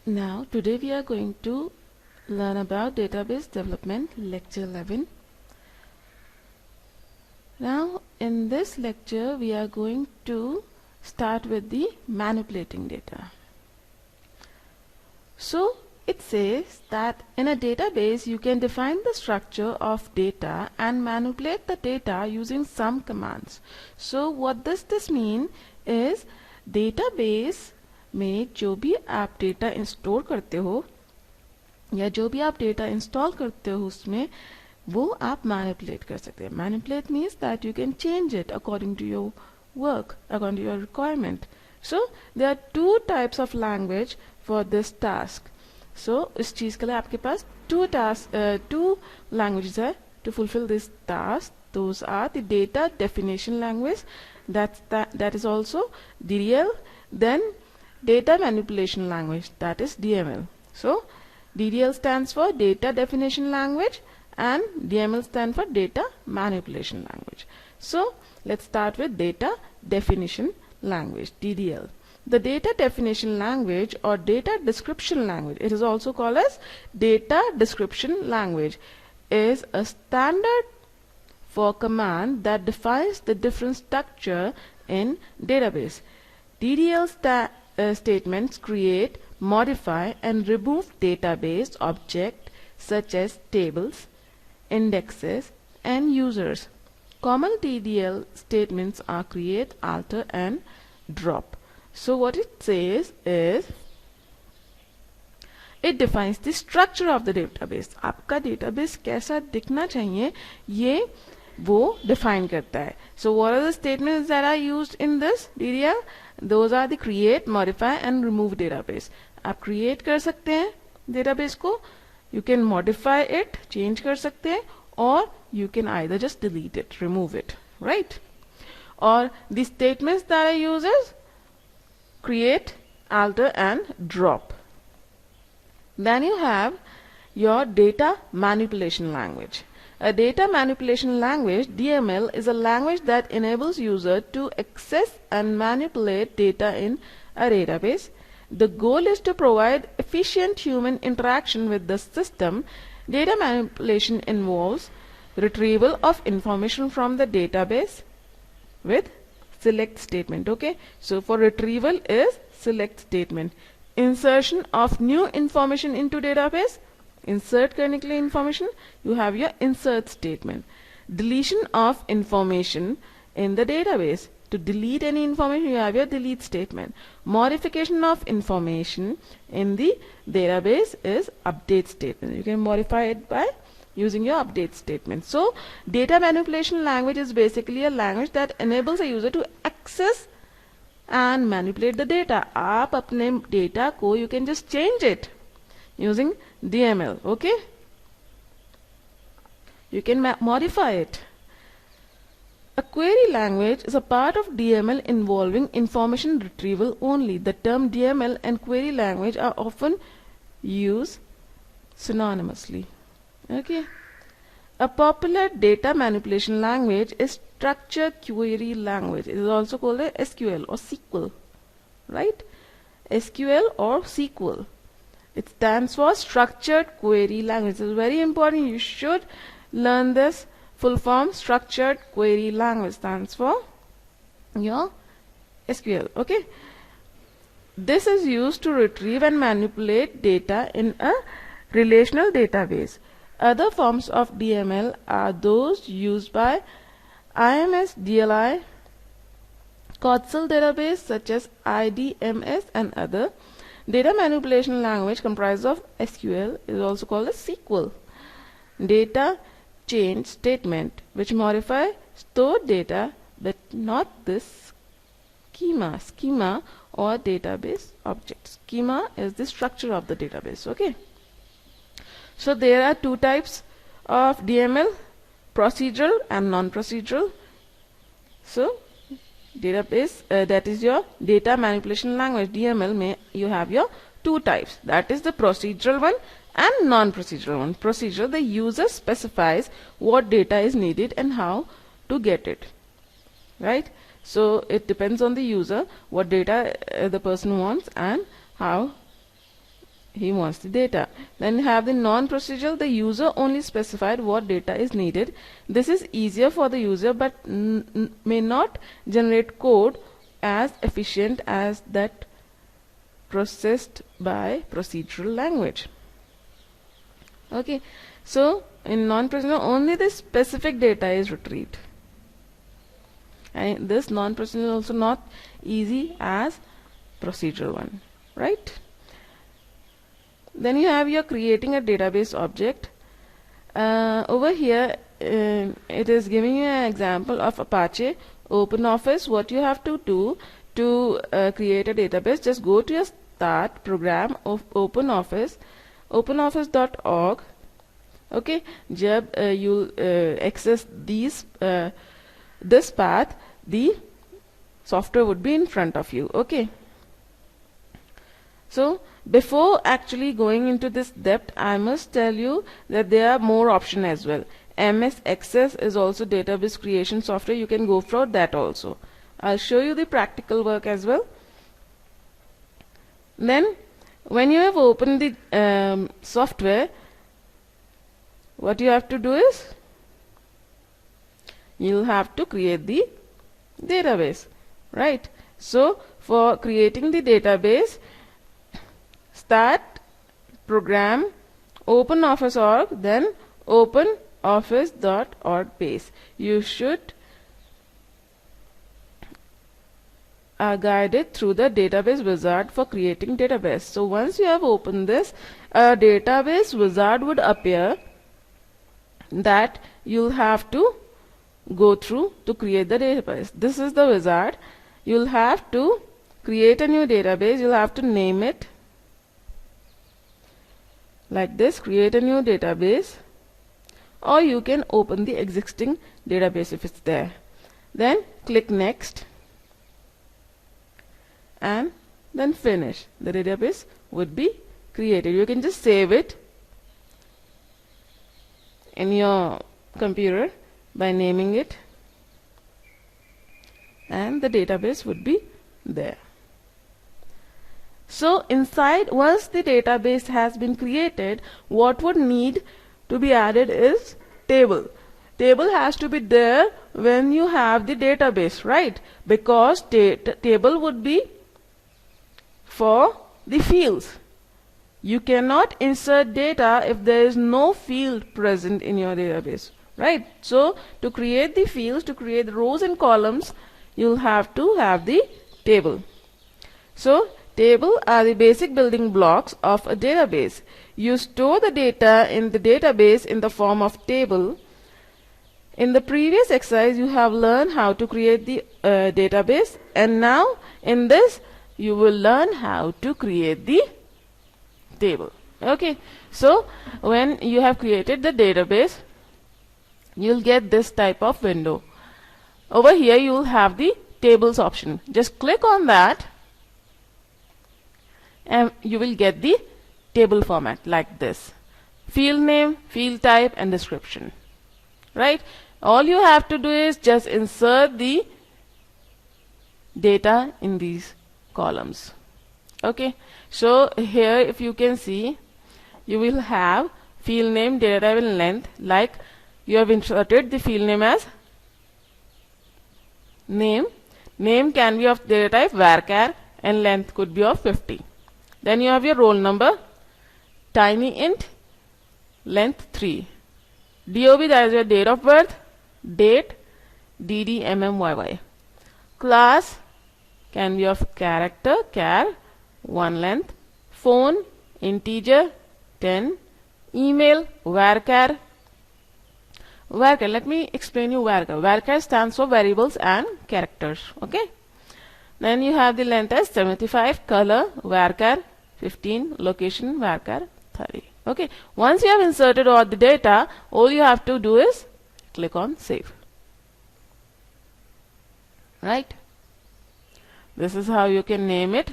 Now today we are going to learn about database development, lecture 11. Now in this lecture we are going to start with the manipulating data. So it says that in a database you can define the structure of data and manipulate the data using some commands. So what does this mean is database में जो भी आप data in store करते हो या जो भी आप डेटा इंस्टॉल करते हो उसमें वो आप मैनिपुलेट कर सकते हैं. Manipulate means that you can change it according to your work, according to your requirement. So there are two types of language for this task. So इस चीज के लिए आपके पास टू लैंग्वेजेस है to fulfil this task. Those are the data definition language, that is also DDL. Then data manipulation language, that is DML. So DDL stands for data definition language and DML stands for data manipulation language. So let's start with data definition language, DDL. The data definition language or data description language, it is also called as data description language, is a standard for command that defines the different structure in database. DDL statements create, modify and remove database objects such as tables, indexes and users. Common DDL statements are create, alter and drop. So what it says is it defines the structure of the database. आपका database कैसा दिखना चाहिए ये वो define करता है. So what are the statements that are used in this DDL? Those are the create, modify and remove database. आप create कर सकते हैं database को, you can modify it, change कर सकते हैं, और you can either just delete it, remove it, right? Or the statements that are used is create, alter and drop. Then you have your data manipulation language. A data manipulation language, DML, is a language that enables user to access and manipulate data in a database. The goal is to provide efficient human interaction with the system. Data manipulation involves retrieval of information from the database with select statement. Okay, so for retrieval is select statement. Insertion of new information into database, insert करने के लिए information, you have your insert statement. Deletion of information in the database, to delete any information you have your delete statement. Modification of information in the database is update statement. You can modify it by using your update statement. So data manipulation language is basically a language that enables a user to access and manipulate the data. आप अपने data को you can just change it using DML. Okay, you can modify it. A query language is a part of DML involving information retrieval only. The term DML and query language are often used synonymously. Okay, a popular data manipulation language is structured query language. It is also called a SQL or SQL, right? SQL or SQL. It stands for structured query language. It is very important. You should learn this full form. Structured query language stands for your SQL. Okay. This is used to retrieve and manipulate data in a relational database. Other forms of DML are those used by IMS, DLI, Kotzal database such as IDMS and other. Data manipulation language comprised of SQL is also called as SQL. Data change statement which modify stored data but not this schema or database object. Schema is the structure of the database. Okay. So there are two types of DML, procedural and non-procedural. So database that is your data manipulation language DML may you have your two types, that is the procedural one and non-procedural one. Procedural, the user specifies what data is needed and how to get it, right? So it depends on the user what data the person wants and how he wants the data. Then you have the non-procedural. The user only specified what data is needed. This is easier for the user but may not generate code as efficient as that processed by procedural language. Okay, so in non-procedural only the specific data is retrieved, and this non-procedural is also not easy as procedural one, right? Then you have your creating a database object. Over here it is giving you an example of Apache OpenOffice. What you have to do to create a database, just go to your start program of OpenOffice, openoffice.org. okay, jab you access these this path, the software would be in front of you. Okay, so before actually going into this depth, I must tell you that there are more options as well. MS Access is also database creation software. You can go for that also. I'll show you the practical work as well. Then when you have opened the software, what you have to do is you'll have to create the database, right? So for creating the database, start program OpenOffice.org, then OpenOffice.org base. You should guided through the database wizard for creating database. So once you have opened this, a database wizard would appear that you'll have to go through to create the database. This is the wizard. You'll have to create a new database. You'll have to name it like this, create a new database, or you can open the existing database if it's there. Then click next and then finish. The database would be created. You can just save it in your computer by naming it, and the database would be there. So inside, once the database has been created, what would need to be added is table. Table has to be there when you have the database, right? Because table would be for the fields. You cannot insert data if there is no field present in your database, right? So to create the fields, to create the rows and columns, you'll have to have the table. So table are the basic building blocks of a database. You store the data in the database in the form of table. In the previous exercise, you have learned how to create the database, and now in this you will learn how to create the table. Okay, so when you have created the database, you'll get this type of window. Over here you will have the tables option. Just click on that and you will get the table format like this: field name, field type, and description, right? All you have to do is just insert the data in these columns. Okay, so here if you can see, you will have field name, data type, and length. Like you have inserted the field name as name. Name can be of data type varchar, and length could be of 50. Then you have your roll number, tiny int, length 3. DOB, that is your date of birth, date, DD, YY. Class can be of character, char, 1 length. Phone, integer, 10. Email, varchar. Varchar, let me explain you varchar. Varchar stands for variables and characters. Okay. Then you have the length as 75, color, varchar, 15, location, varchar, 30. Okay. Once you have inserted all the data, all you have to do is click on save. Right. This is how you can name it.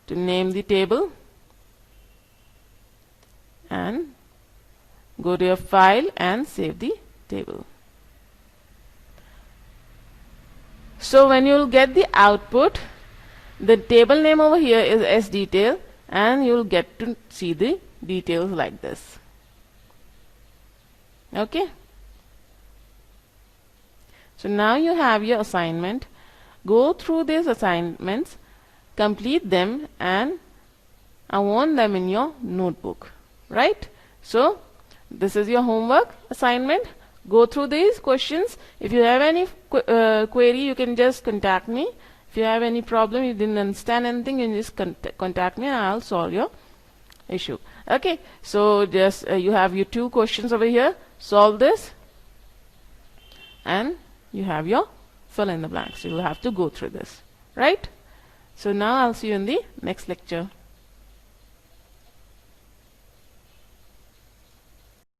To name the table, and go to your file and save the table. So when you will get the output, the table name over here is sdetail. and you'll get to see the details like this. Okay. So now you have your assignment. Go through these assignments, complete them, and I want them in your notebook, right? So this is your homework assignment. Go through these questions. If you have any query, you can just contact me. If you have any problem, you didn't understand anything, you can just contact me and I'll solve your issue. Okay, so just you have your 2 questions over here. Solve this and you have your fill in the blanks. You will have to go through this, right? So now I'll see you in the next lecture.